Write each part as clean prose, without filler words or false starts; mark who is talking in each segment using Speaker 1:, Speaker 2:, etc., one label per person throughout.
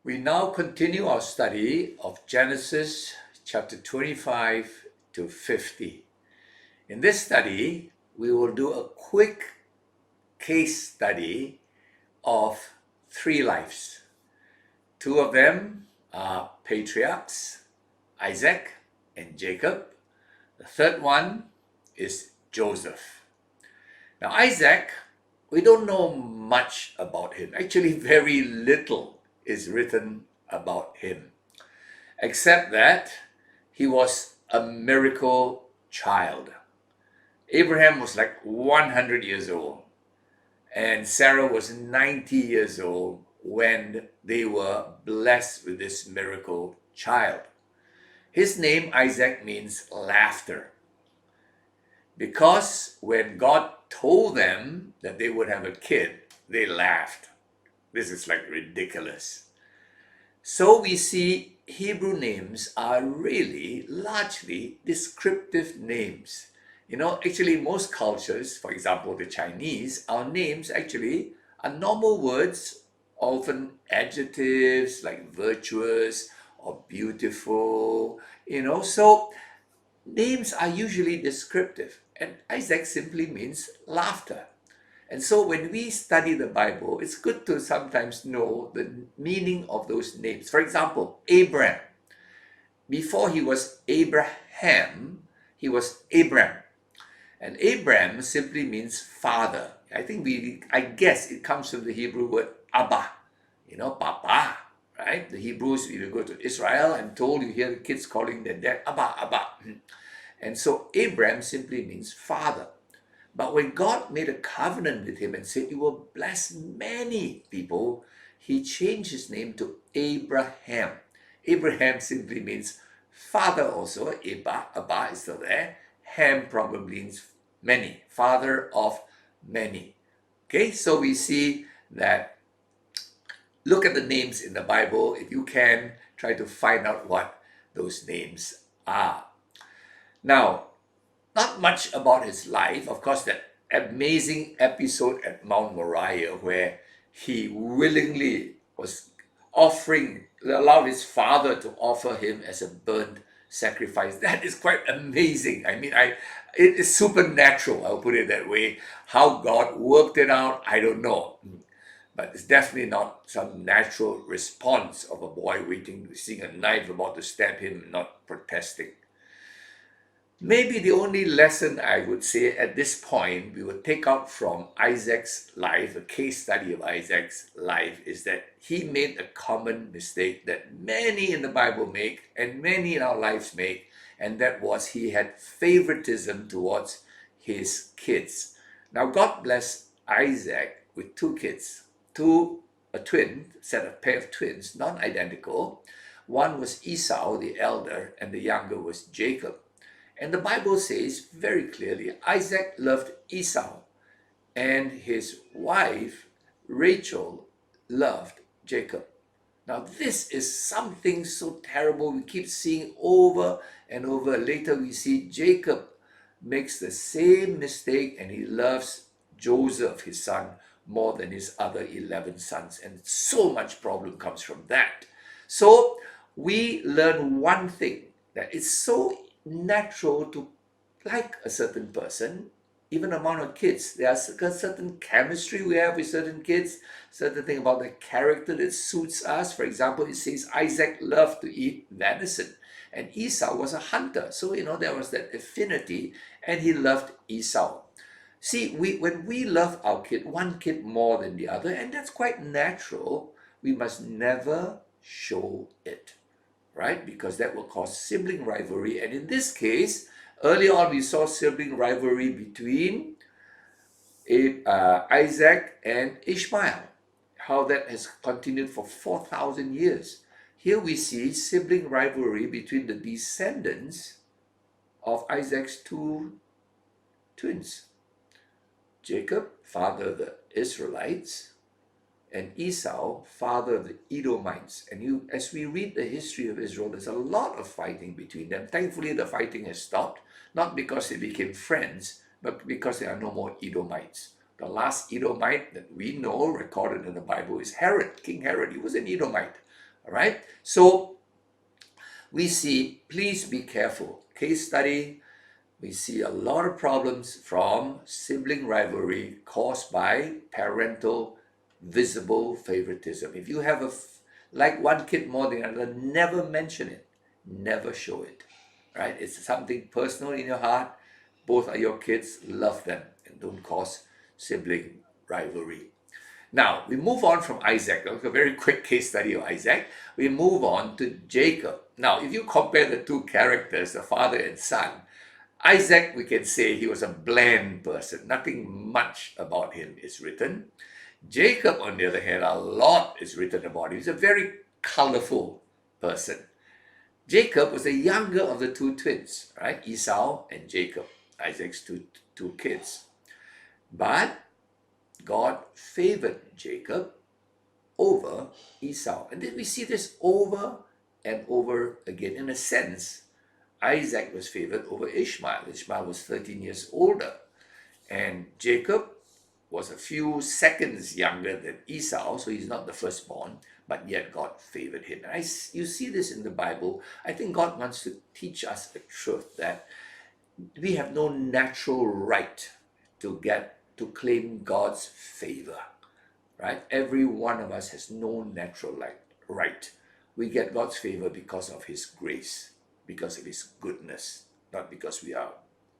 Speaker 1: We now continue our study of Genesis chapter 25 to 50. In this study, we will do a quick case study of three lives. Two of them are patriarchs, Isaac and Jacob. The third one is Joseph. Now, Isaac, we don't know much about him. Actually, very little is written about him, except that he was a miracle child. Abraham was like 100 years old, and Sarah was 90 years old when they were blessed with this miracle child. His name, Isaac, means laughter, because when God told them that they would have a kid, they laughed. This is like ridiculous. So we see Hebrew names are really largely descriptive names. Actually most cultures, for example the Chinese, our names actually are normal words, often adjectives like virtuous or beautiful, so names are usually descriptive, and Isaac simply means laughter. And so when we study the Bible, it's good to sometimes know the meaning of those names. For example, Abram. Before he was Abraham, he was Abram. And Abram simply means father. I guess it comes from the Hebrew word Abba, Papa, right? The Hebrews, if you go to Israel, I'm told you hear the kids calling their dad Abba, Abba. And so Abram simply means father. But when God made a covenant with him and said, "You will bless many people," he changed his name to Abraham. Abraham simply means father also. Abba is still there. Ham probably means many, father of many. Okay, so we see that, look at the names in the Bible. If you can, try to find out what those names are. Now, not much about his life. Of course, that amazing episode at Mount Moriah where he willingly was allowed his father to offer him as a burnt sacrifice. That is quite amazing. It is supernatural, I'll put it that way. How God worked it out, I don't know. But it's definitely not some natural response of a boy seeing a knife about to stab him, not protesting. Maybe the only lesson I would say at this point we would take out from Isaac's life, a case study of Isaac's life, is that he made a common mistake that many in the Bible make and many in our lives make, and that was he had favoritism towards his kids. Now God blessed Isaac with two kids, a pair of twins, non-identical. One was Esau, the elder, and the younger was Jacob. And the Bible says very clearly, Isaac loved Esau, and his wife, Rachel, loved Jacob. Now this is something so terrible we keep seeing over and over. Later we see Jacob makes the same mistake, and he loves Joseph, his son, more than his other 11 sons. And so much problem comes from that. So we learn one thing, that it's so natural to like a certain person, even among our kids. There's a certain chemistry we have with certain kids, certain thing about the character that suits us. For example, it says Isaac loved to eat venison, and Esau was a hunter. So, there was that affinity, and he loved Esau. See, when we love our kid, one kid more than the other, and that's quite natural, we must never show it. Right? Because that will cause sibling rivalry. And in this case, early on we saw sibling rivalry between Isaac and Ishmael. How that has continued for 4,000 years. Here we see sibling rivalry between the descendants of Isaac's two twins. Jacob, father of the Israelites, and Esau, father of the Edomites. And as we read the history of Israel, there's a lot of fighting between them. Thankfully, the fighting has stopped, not because they became friends, but because there are no more Edomites. The last Edomite that we know recorded in the Bible is Herod, King Herod. He was an Edomite. All right. So we see, please be careful. Case study, we see a lot of problems from sibling rivalry caused by parental visible favoritism. If you have like one kid more than another, never mention it, never show it, right? It's something personal in your heart. Both are your kids, love them, and don't cause sibling rivalry. Now, we move on from Isaac. That was a very quick case study of Isaac. We move on to Jacob. Now, if you compare the two characters, the father and son, Isaac, we can say he was a bland person. Nothing much about him is written. Jacob, on the other hand, a lot is written about him. He's a very colorful person. Jacob was the younger of the two twins, right? Esau and Jacob, Isaac's two kids. But God favored Jacob over Esau. And then we see this over and over again. In a sense, Isaac was favored over Ishmael. Ishmael was 13 years older. And Jacob was a few seconds younger than Esau, so he's not the firstborn, but yet God favored him. And you see this in the Bible. I think God wants to teach us the truth that we have no natural right to claim God's favor, right? Every one of us has no natural right. We get God's favor because of His grace, because of His goodness, not because we are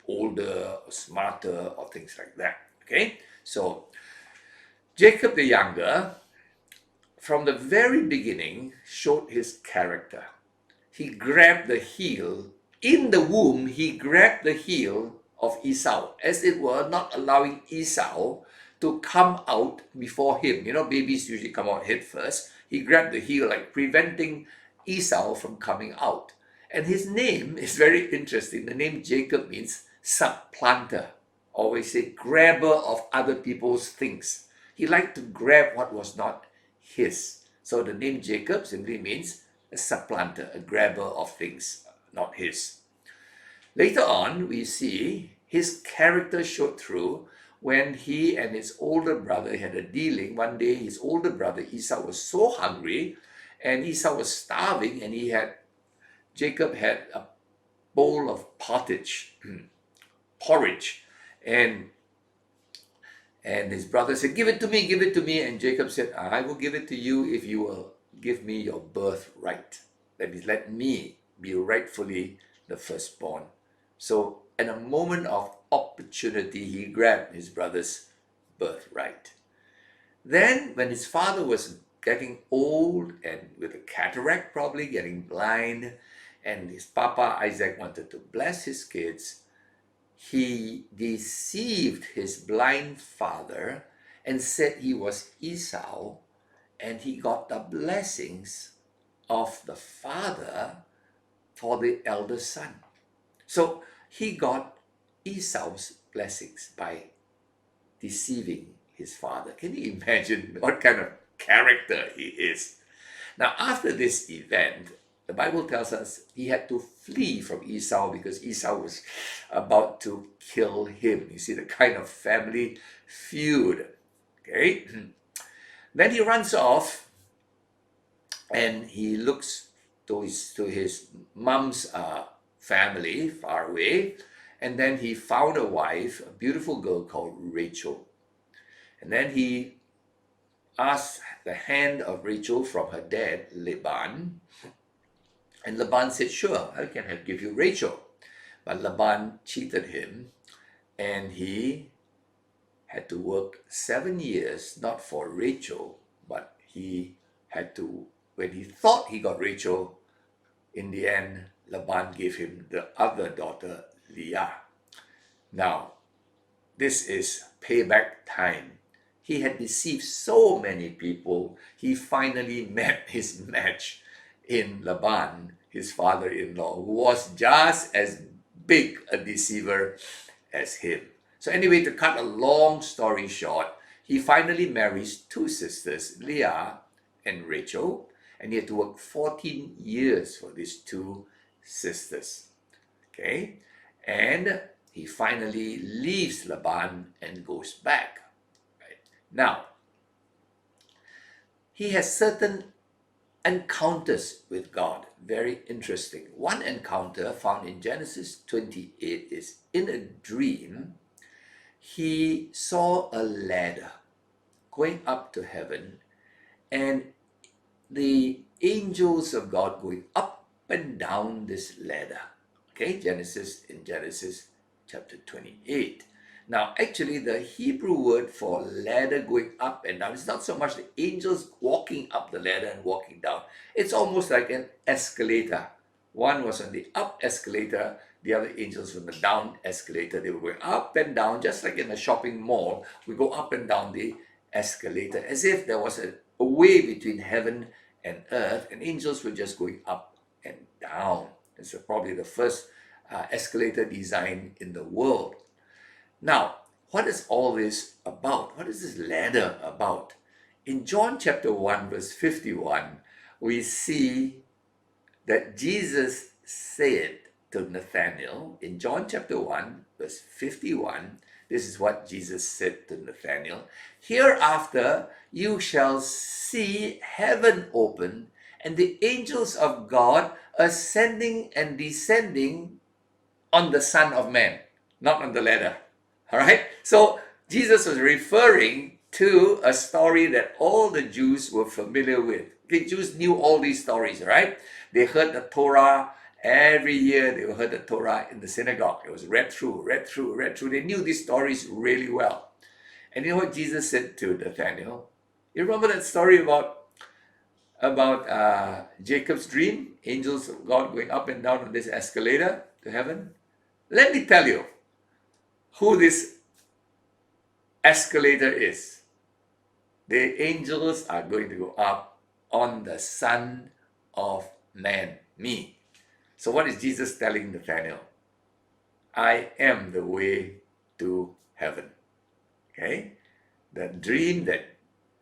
Speaker 1: older or smarter or things like that. Okay, so Jacob the younger, from the very beginning, showed his character. He grabbed the heel, in the womb, he grabbed the heel of Esau, as it were, not allowing Esau to come out before him. You know, babies usually come out head first. He grabbed the heel, like preventing Esau from coming out. And his name is very interesting. The name Jacob means supplanter. Always say grabber of other people's things. He liked to grab what was not his. So the name Jacob simply means a supplanter, a grabber of things not his. Later on, we see his character showed through when he and his older brother had a dealing. One day, his older brother Esau was so hungry, and Esau was starving, and Jacob had a bowl of porridge, and his brother said, give it to me. And Jacob said, I will give it to you if you will give me your birthright. That means let me be rightfully the firstborn. So in a moment of opportunity, he grabbed his brother's birthright. Then when his father was getting old and with a cataract, probably getting blind, and his papa Isaac wanted to bless his kids, he deceived his blind father and said he was Esau, and he got the blessings of the father for the elder son. So he got Esau's blessings by deceiving his father. Can you imagine what kind of character he is? Now, after this event, the Bible tells us he had to flee from Esau because Esau was about to kill him. You see the kind of family feud. Okay? Then he runs off and he looks to his mom's family far away. And then he found a wife, a beautiful girl called Rachel. And then he asked the hand of Rachel from her dad, Laban. And Laban said, sure, I can give you Rachel. But Laban cheated him, and he had to work 7 years, not for Rachel, but he had to, when he thought he got Rachel, in the end, Laban gave him the other daughter, Leah. Now, this is payback time. He had deceived so many people, he finally met his match in Laban, his father-in-law, who was just as big a deceiver as him. So anyway, to cut a long story short, he finally marries two sisters, Leah and Rachel, and he had to work 14 years for these two sisters. Okay? And he finally leaves Laban and goes back. Right? Now, he has certain encounters with God. Very interesting. One encounter found in Genesis 28 is in a dream, he saw a ladder going up to heaven, and the angels of God going up and down this ladder. Okay, in Genesis chapter 28. Now, actually, the Hebrew word for ladder going up and down is not so much the angels walking up the ladder and walking down. It's almost like an escalator. One was on the up escalator, the other angels on the down escalator. They were going up and down, just like in a shopping mall. We go up and down the escalator, as if there was a way between heaven and earth, and angels were just going up and down. It's probably the first escalator design in the world. Now, what is all this about? What is this ladder about? In John chapter 1, verse 51, we see that Jesus said to Nathanael, in John chapter 1, verse 51, this is what Jesus said to Nathanael: "Hereafter you shall see heaven open and the angels of God ascending and descending on the Son of Man," not on the ladder. All right? So Jesus was referring to a story that all the Jews were familiar with. The Jews knew all these stories, right? They heard the Torah every year. They heard the Torah in the synagogue. It was read through. They knew these stories really well. And you know what Jesus said to Nathanael? You remember that story about Jacob's dream? Angels of God going up and down on this escalator to heaven? Let me tell you who this escalator is. The angels are going to go up on the Son of Man, me. So what is Jesus telling Nathanael? I am the way to heaven. Okay? The dream that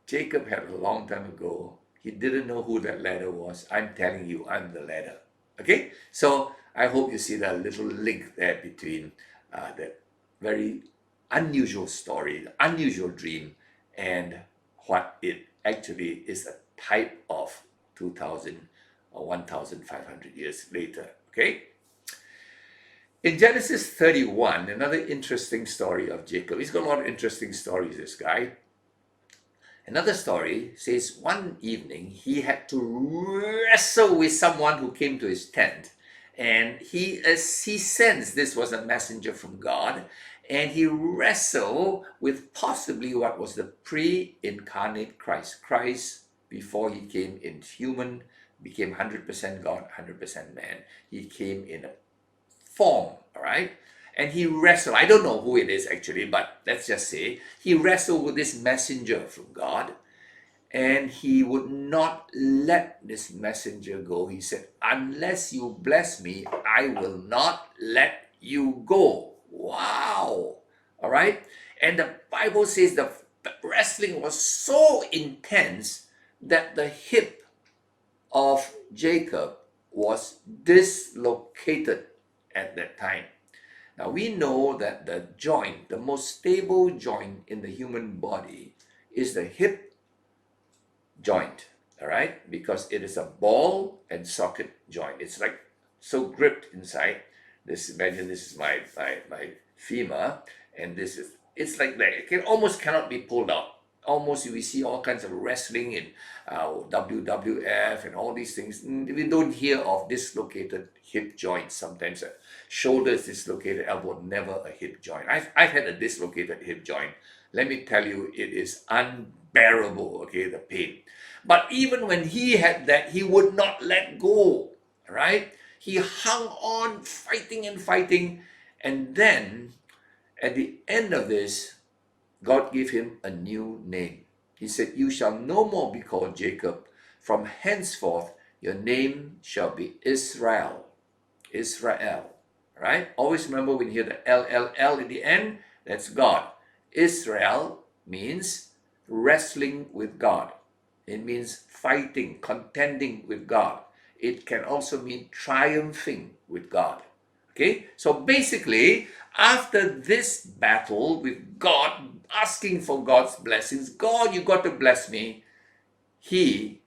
Speaker 1: Jacob had a long time ago, he didn't know who that ladder was. I'm telling you, I'm the ladder. Okay? So I hope you see that little link there between that very unusual story, the unusual dream, and what it actually is a type of 2,000 or 1,500 years later. Okay? In Genesis 31, another interesting story of Jacob. He's got a lot of interesting stories, this guy. Another story says one evening he had to wrestle with someone who came to his tent. And he sensed this was a messenger from God. And he wrestled with possibly what was the pre-incarnate Christ. Christ, before he came in human, became 100% God, 100% man. He came in a form, all right? And he wrestled. I don't know who it is actually, but let's just say he wrestled with this messenger from God, and he would not let this messenger go. He said, "Unless you bless me, I will not let you go." Wow. All right? And the Bible says the wrestling was so intense that the hip of Jacob was dislocated at that time. Now we know that the joint, the most stable joint in the human body, is the hip joint, all right? Because it is a ball and socket joint. It's like so gripped inside. Imagine this is my femur, and this is, it's like that. It almost cannot be pulled out. Almost, we see all kinds of wrestling in WWF and all these things. We don't hear of dislocated hip joints. Sometimes a shoulder is dislocated, elbow, never a hip joint. I've had a dislocated hip joint. Let me tell you, it is unbearable, okay, the pain. But even when he had that, he would not let go, right? He hung on, fighting and fighting. And then, at the end of this, God gave him a new name. He said, "You shall no more be called Jacob. From henceforth, your name shall be Israel." Israel. Right? Always remember when you hear the LLL in the end, that's God. Israel means wrestling with God. It means fighting, contending with God. It can also mean triumphing with God. Okay? So basically, after this battle with God, asking for God's blessings, God, you got to bless me, he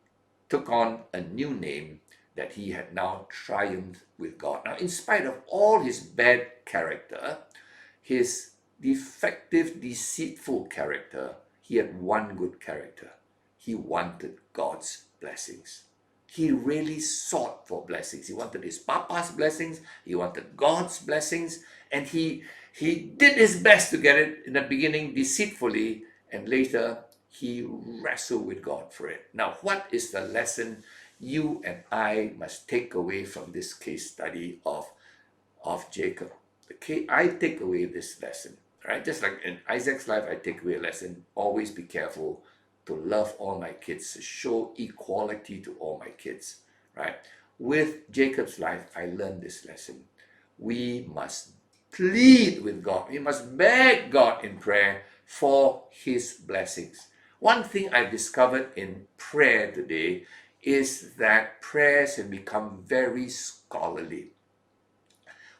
Speaker 1: took on a new name, that he had now triumphed with God. Now, in spite of all his bad character, his defective, deceitful character, he had one good character. He wanted God's blessings. He really sought for blessings. He wanted his papa's blessings. He wanted God's blessings. And he did his best to get it in the beginning deceitfully, and later he wrestled with God for it. Now, what is the lesson you and I must take away from this case study of Jacob? I take away this lesson, right? Just like in Isaac's life, I take away a lesson. Always be careful to love all my kids, to show equality to all my kids, right? With Jacob's life, I learned this lesson. We must plead with God. We must beg God in prayer for his blessings. One thing I've discovered in prayer today is that prayers have become very scholarly.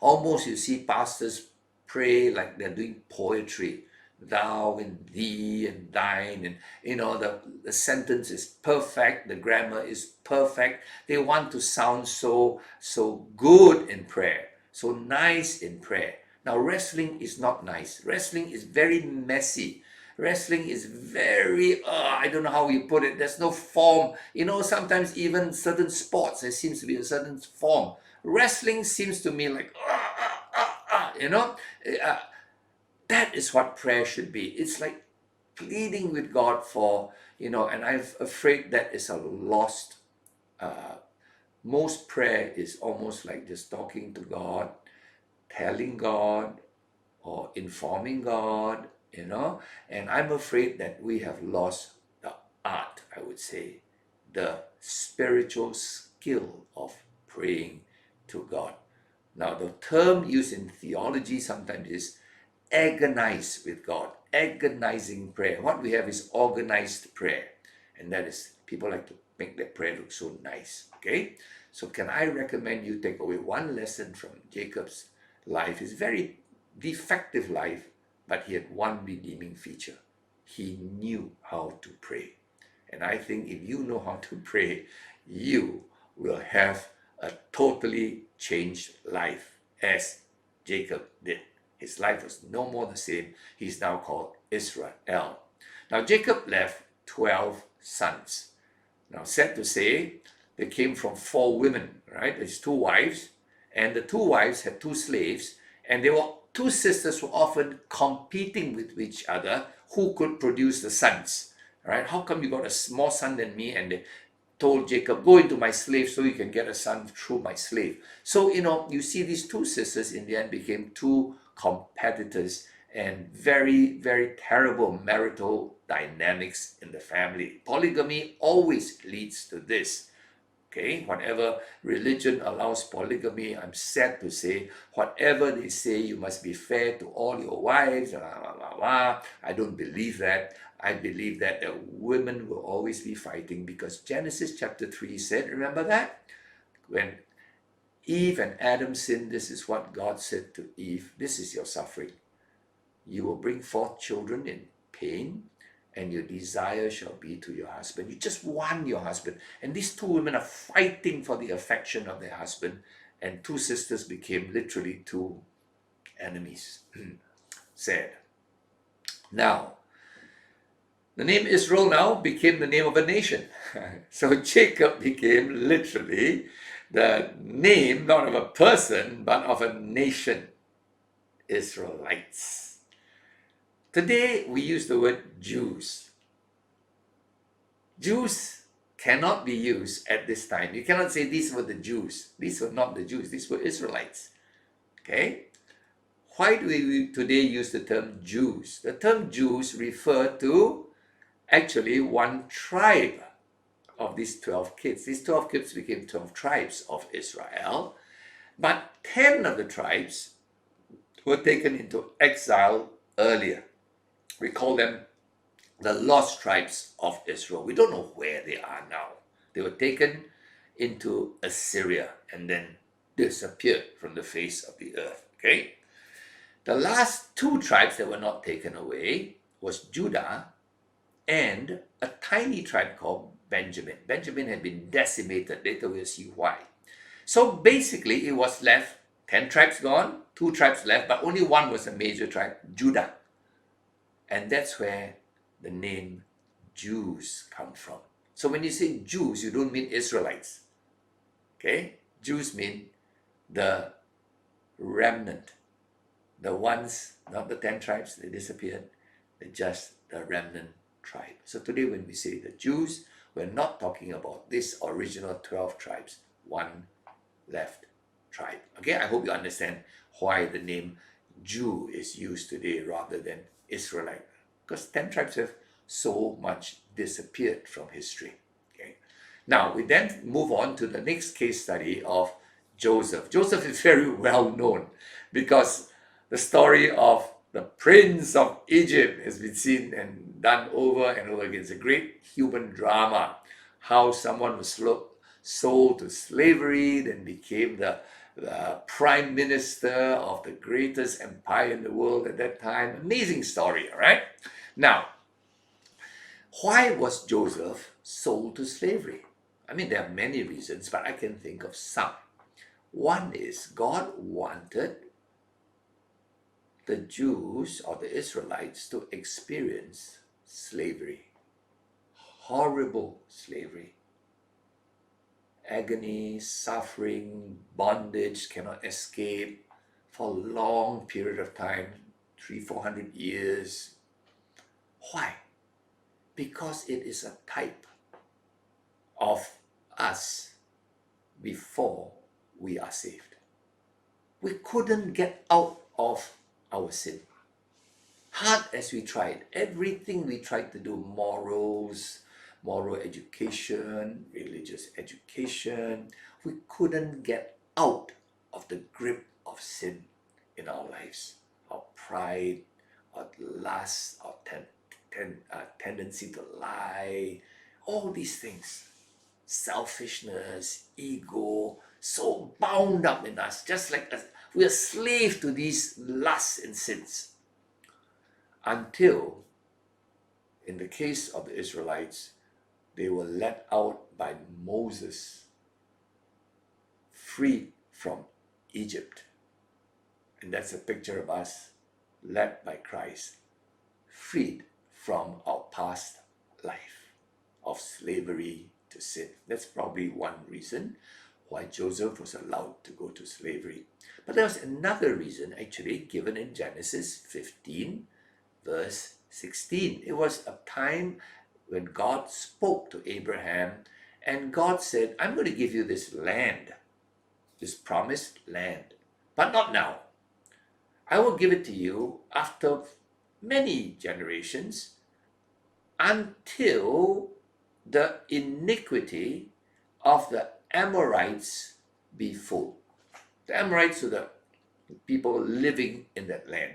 Speaker 1: Almost you see pastors pray like they're doing poetry. Thou and thee and thine, and the sentence is perfect, the grammar is perfect. They want to sound so good in prayer, so nice in prayer. Now, wrestling is not nice. Wrestling is very messy. Wrestling is very, I don't know how you put it. There's no form. Sometimes even certain sports, there seems to be a certain form. Wrestling seems to me like, that is what prayer should be. It's like pleading with God for, and I'm afraid that is a lost, most prayer is almost like just talking to God, telling God, or informing God, and I'm afraid that we have lost the art, I would say, the spiritual skill of praying to God. Now, the term used in theology sometimes is agonize with God, agonizing prayer. What we have is organized prayer, and that is, people like to make their prayer look so nice, okay? So can I recommend you take away one lesson from Jacob's life? His very defective life, but he had one redeeming feature. He knew how to pray. And I think if you know how to pray, you will have a totally changed life, as Jacob did. His life was no more the same. He's now called Israel. Now, Jacob left 12 sons. Now, sad to say, they came from 4 women, right? There's 2 wives, and the 2 wives had 2 slaves, and they were 2 sisters, were often competing with each other who could produce the sons, right? How come you got a more son than me? And they told Jacob, go into my slave so you can get a son through my slave. So, you see these 2 sisters in the end became 2 competitors, and very, very terrible marital dynamics in the family. Polygamy always leads to this. Okay, whatever religion allows polygamy, I'm sad to say, whatever they say, you must be fair to all your wives, I don't believe that. I believe that the women will always be fighting, because Genesis chapter 3 said, remember that? When Eve and Adam sinned, this is what God said to Eve: this is your suffering. You will bring forth children in pain, and your desire shall be to your husband. You just want your husband. And these 2 women are fighting for the affection of their husband, and 2 sisters became literally 2 enemies. Sad. Now, the name Israel now became the name of a nation. So Jacob became literally the name, not of a person, but of a nation. Israelites. Today, we use the word Jews. Jews cannot be used at this time. You cannot say these were the Jews. These were not the Jews. These were Israelites. Okay? Why do we today use the term Jews? The term Jews refer to actually one tribe of these 12 kids. These 12 kids became 12 tribes of Israel. But 10 of the tribes were taken into exile earlier. We call them the lost tribes of Israel. We don't know where they are now. They were taken into Assyria and then disappeared from the face of the earth. Okay? The last 2 tribes that were not taken away was Judah and a tiny tribe called Benjamin. Benjamin had been decimated. Later we'll see why. So basically, it was left 10 tribes gone, 2 tribes left, but only one was a major tribe, Judah. And that's where the name Jews come from. So when you say Jews, you don't mean Israelites. Okay? Jews mean the remnant. The ones, not the 10 tribes, they disappeared. They're just the remnant tribe. So today when we say the Jews, we're not talking about this original 12 tribes, one left tribe. Okay, I hope you understand why the name Jew is used today rather than Israelite. Because 10 tribes have so much disappeared from history. Okay. Now we then move on to the next case study of Joseph. Joseph is very well known because the story of the Prince of Egypt has been seen and done over and over again. It's a great human drama. How someone was sold to slavery, then became the prime minister of the greatest empire in the world at that time. Amazing story, all right? Now, why was Joseph sold to slavery? I mean, there are many reasons, but I can think of some. One is God wanted the Jews or the Israelites to experience slavery, horrible slavery. Agony, suffering, bondage, cannot escape for a long period of time, 300-400 years. Why? Because it is a type of us before we are saved. We couldn't get out of our sin. Hard as we tried, everything we tried to do, morals, moral education, religious education, we couldn't get out of the grip of sin in our lives. Our pride, our lust, our tendency to lie, all these things, selfishness, ego, so bound up in us, just like us. We are slave to these lusts and sins. Until, in the case of the Israelites, they were let out by Moses, freed from Egypt. And that's a picture of us led by Christ, freed from our past life of slavery to sin. That's probably one reason why Joseph was allowed to go to slavery. But there was another reason actually given in Genesis 15, verse 16. It was a time when God spoke to Abraham, and God said, I'm going to give you this land, this promised land, but not now. I will give it to you after many generations until the iniquity of the Amorites be full. The Amorites were the people living in that land.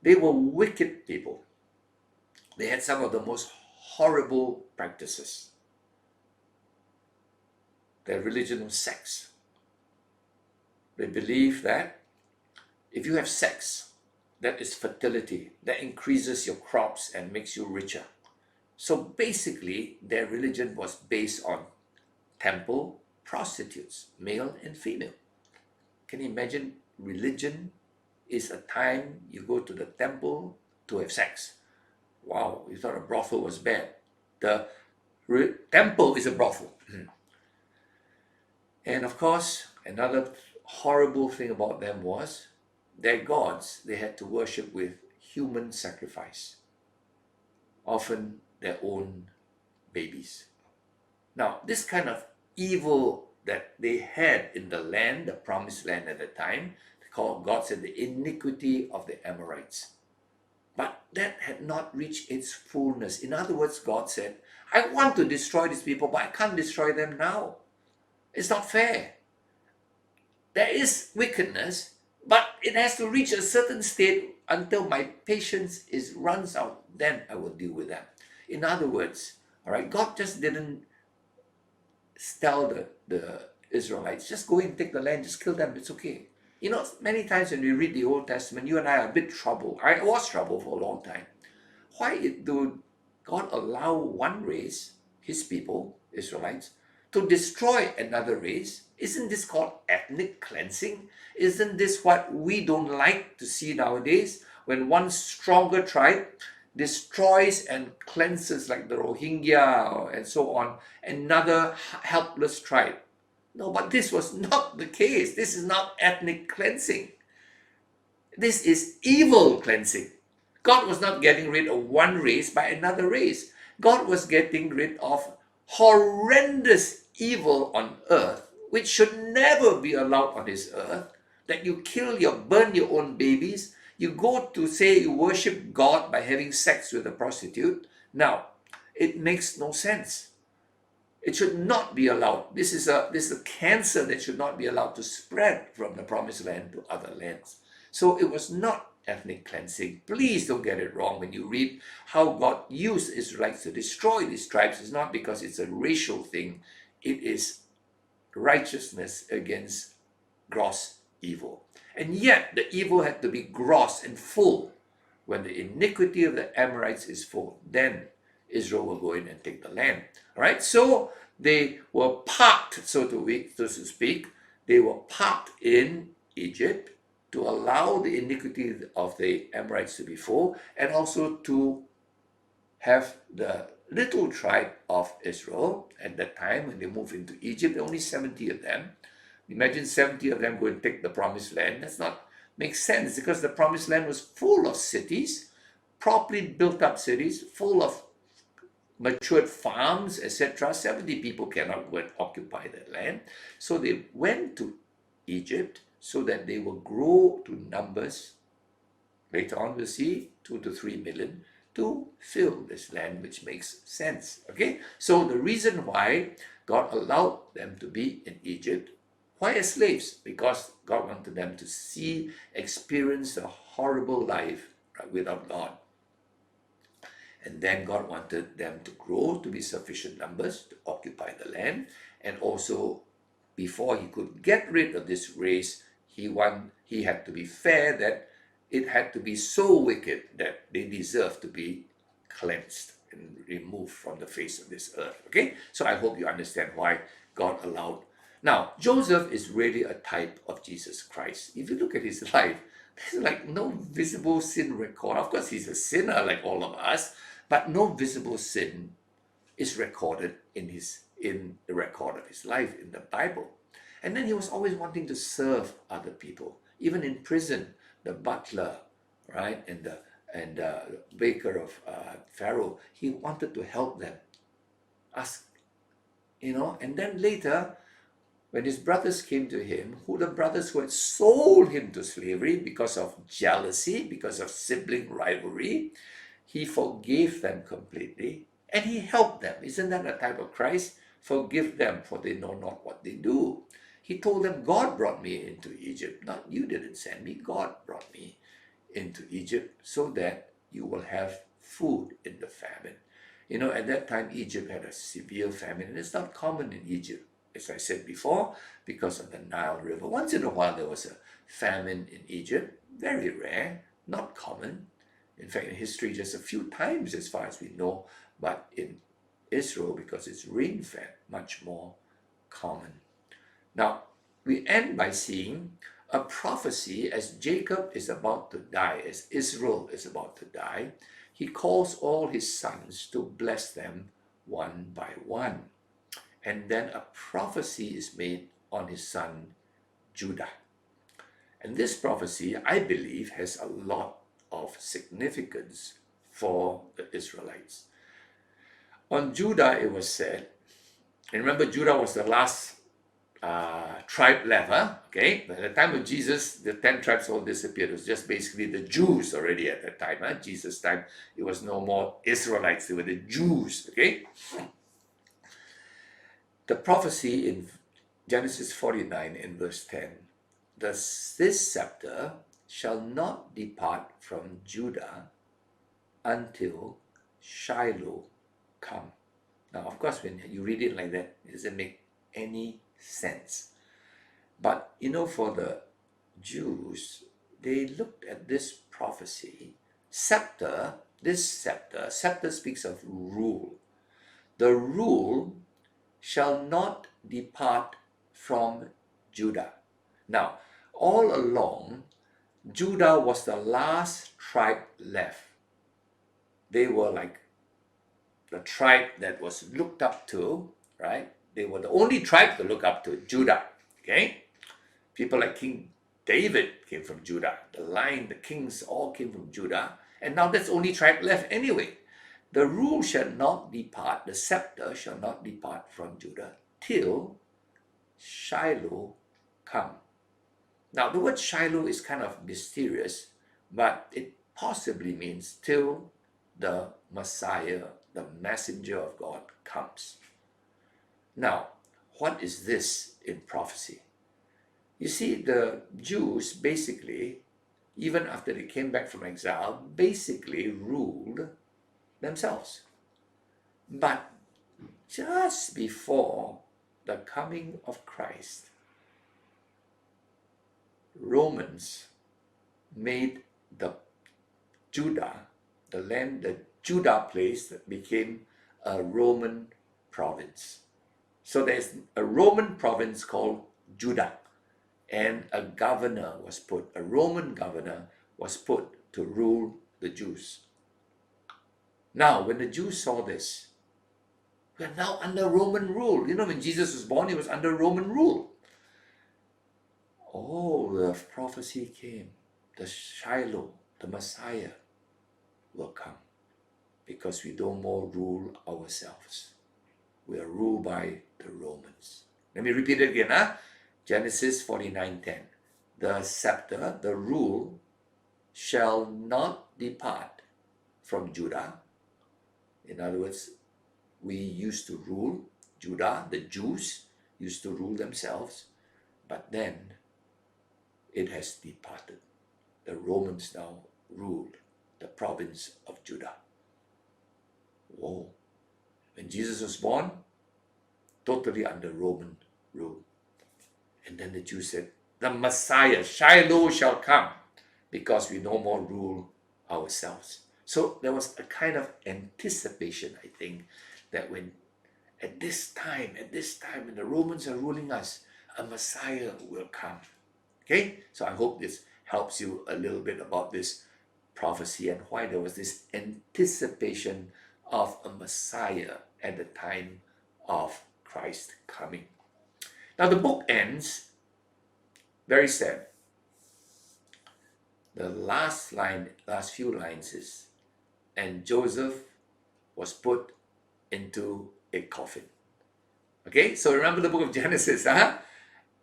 Speaker 1: They were wicked people. They had some of the most horrible practices. Their religion was sex. They believed that if you have sex, that is fertility, that increases your crops and makes you richer. So basically, their religion was based on temple prostitutes, male and female. Can you imagine? Religion is a time you go to the temple to have sex. Wow, you thought a brothel was bad. The temple is a brothel. And of course, another horrible thing about them was their gods they had to worship with human sacrifice, often their own babies. Now, this kind of evil that they had in the land, the promised land at the time, God said the iniquity of the Amorites. But that had not reached its fullness. In other words, God said, I want to destroy these people, but I can't destroy them now. It's not fair. There is wickedness, but it has to reach a certain state until my patience runs out. Then I will deal with them. In other words, all right, God just didn't tell the Israelites, just go and take the land, just kill them, it's okay. You know, many times when we read the Old Testament, you and I are a bit troubled. I was troubled for a long time. Why do God allow one race, his people, Israelites, to destroy another race? Isn't this called ethnic cleansing? Isn't this what we don't like to see nowadays? When one stronger tribe destroys and cleanses, like the Rohingya and so on, another helpless tribe. No, but this was not the case. This is not ethnic cleansing. This is evil cleansing. God was not getting rid of one race by another race. God was getting rid of horrendous evil on earth, which should never be allowed on this earth. That you kill, you burn your own babies, you go to say you worship God by having sex with a prostitute. Now, it makes no sense. It should not be allowed. This is a cancer that should not be allowed to spread from the promised land to other lands. So it was not ethnic cleansing. Please don't get it wrong when you read how God used Israelites to destroy these tribes. It's not because it's a racial thing. It is righteousness against gross evil. And yet the evil had to be gross and full. When the iniquity of the Amorites is full, then Israel will go in and take the land. All right, so they were parked, so to speak, they were parked in Egypt to allow the iniquity of the Amorites to be full, and also to have the little tribe of Israel at that time when they moved into Egypt. There were only 70 of them. Imagine 70 of them going to take the promised land. That's not make sense, because the promised land was full of cities, properly built up cities, full of matured farms, etc. 70 people cannot go and occupy that land. So they went to Egypt so that they will grow to numbers. Later on, we'll see 2 to 3 million to fill this land, which makes sense. Okay, so the reason why God allowed them to be in Egypt, why as slaves? Because God wanted them to see, experience a horrible life without God. And then God wanted them to grow to be sufficient numbers to occupy the land. And also, before he could get rid of this race, he had to be fair, that it had to be so wicked that they deserve to be cleansed and removed from the face of this earth. Okay, so I hope you understand why God allowed. Now, Joseph is really a type of Jesus Christ. If you look at his life, there's like no visible sin record. Of course, he's a sinner like all of us, but no visible sin is recorded in the record of his life in the Bible. And then he was always wanting to serve other people, even in prison. The butler, right, and the baker of Pharaoh, he wanted to help them. And then later, when his brothers came to him, the brothers who had sold him to slavery because of jealousy, because of sibling rivalry, he forgave them completely and he helped them. Isn't that a type of Christ? Forgive them, for they know not what they do. He told them, God brought me into Egypt. Not you didn't send me. God brought me into Egypt so that you will have food in the famine. At that time, Egypt had a severe famine, and it's not common in Egypt, as I said before, because of the Nile River. Once in a while, there was a famine in Egypt. Very rare, not common. In fact, in history, just a few times as far as we know. But in Israel, because it's rain-fed, much more common. Now, we end by seeing a prophecy as Jacob is about to die, as Israel is about to die. He calls all his sons to bless them one by one. And then a prophecy is made on his son Judah. And this prophecy, I believe, has a lot of significance for the Israelites. On Judah, it was said, and remember, Judah was the last tribe left, okay? By the time of Jesus, the 10 tribes all disappeared. It was just basically the Jews already at that time. Jesus' time, it was no more Israelites, they were the Jews, okay? The prophecy in Genesis 49 in verse 10, this scepter shall not depart from Judah until Shiloh come. Now, of course, when you read it like that, it doesn't make any sense. But, for the Jews, they looked at this prophecy. Scepter, this scepter speaks of rule. The rule shall not depart from Judah. Now, all along, Judah was the last tribe left. They were like the tribe that was looked up to, right? They were the only tribe to look up to, Judah, okay? People like King David came from Judah. The line, the kings all came from Judah. And now that's the only tribe left anyway. The rule shall not depart, the scepter shall not depart from Judah till Shiloh come. Now, the word Shiloh is kind of mysterious, but it possibly means till the Messiah, the messenger of God, comes. Now, what is this in prophecy? You see, the Jews basically, even after they came back from exile, basically ruled themselves. But just before the coming of Christ, Romans made the Judah, the land that Judah place, that became a Roman province. So there's a Roman province called Judah, and a Roman governor was put to rule the Jews. Now, when the Jews saw this, we are now under Roman rule. You know, when Jesus was born, he was under Roman rule. Oh, the prophecy came. The Shiloh, the Messiah, will come because we don't more rule ourselves. We are ruled by the Romans. Let me repeat it again. Genesis 49:10. The scepter, the rule, shall not depart from Judah. In other words, we used to rule Judah, the Jews used to rule themselves, but then it has departed. The Romans now ruled the province of Judah. Whoa. When Jesus was born, totally under Roman rule. And then the Jews said, the Messiah, Shiloh, shall come because we no more rule ourselves. So there was a kind of anticipation, I think, that when at this time, when the Romans are ruling us, a Messiah will come. Okay? So I hope this helps you a little bit about this prophecy and why there was this anticipation of a Messiah at the time of Christ coming. Now the book ends very sad. The last few lines is, and Joseph was put into a coffin. Okay, so remember the book of Genesis,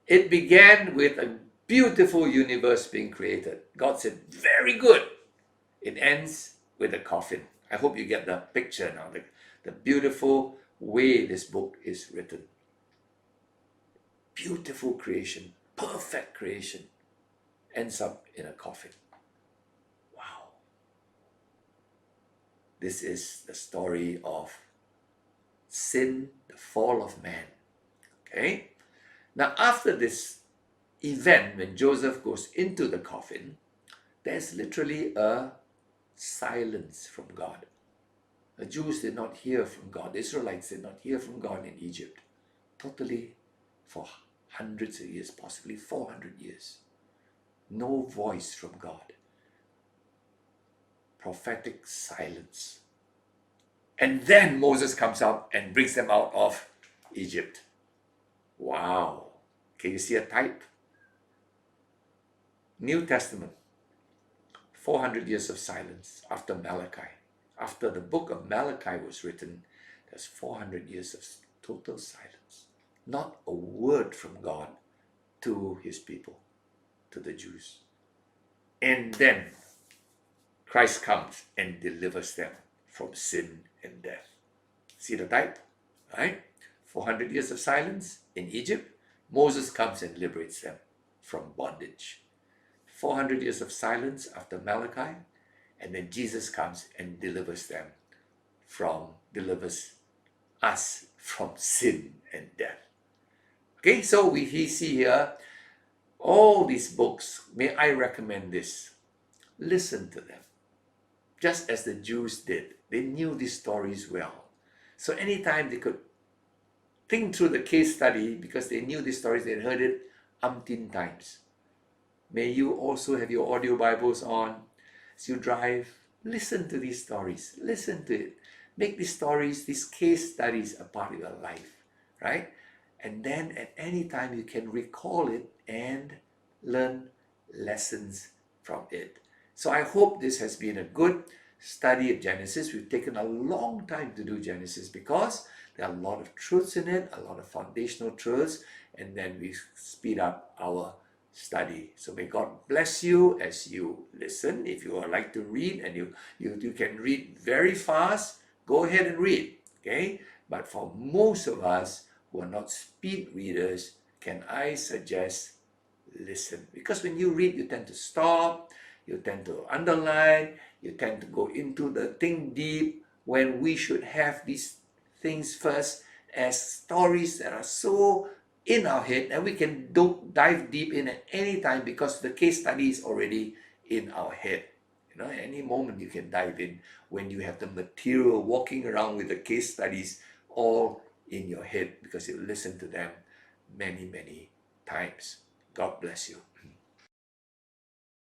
Speaker 1: It began with a beautiful universe being created. God said, very good. It ends with a coffin. I hope you get the picture now, the beautiful way this book is written. Beautiful creation, perfect creation, ends up in a coffin. Wow. This is the story of sin, the fall of man. Okay? Now, after this event, when Joseph goes into the coffin, there's literally a silence from God. The Jews did not hear from God. The Israelites did not hear from God in Egypt. Totally for hundreds of years, possibly 400 years. No voice from God. Prophetic silence. And then Moses comes out and brings them out of Egypt. Wow. Can you see a type? New Testament. 400 years of silence after Malachi. After the book of Malachi was written, there's 400 years of total silence. Not a word from God to his people, to the Jews. And then Christ comes and delivers them from sin and death. See the type? Right? 400 years of silence in Egypt. Moses comes and liberates them from bondage. 400 years of silence after Malachi. And then Jesus comes and delivers us from sin and death. Okay, so we see here all these books. May I recommend this? Listen to them. just as the Jews did. They knew these stories well. So anytime they could think through the case study, because they knew these stories, they had heard it umpteen times. May you also have your audio Bibles on as you drive. Listen to these stories. Listen to it. Make these stories, these case studies a part of your life, right? And then at any time you can recall it and learn lessons from it. So I hope this has been a good study of Genesis. We've taken a long time to do Genesis because there are a lot of truths in it, a lot of foundational truths, and then we speed up our study. So may God bless you as you listen. If you would like to read and you can read very fast, go ahead and read, okay? But for most of us who are not speed readers, can I suggest listen? Because when you read, you tend to stop, you tend to underline, you tend to go into the thing deep, when we should have these things first as stories that are so in our head and we can dive deep in at any time because the case study is already in our head. You know, any moment you can dive in when you have the material walking around with the case studies all in your head because you listen to them many, many times. God bless you.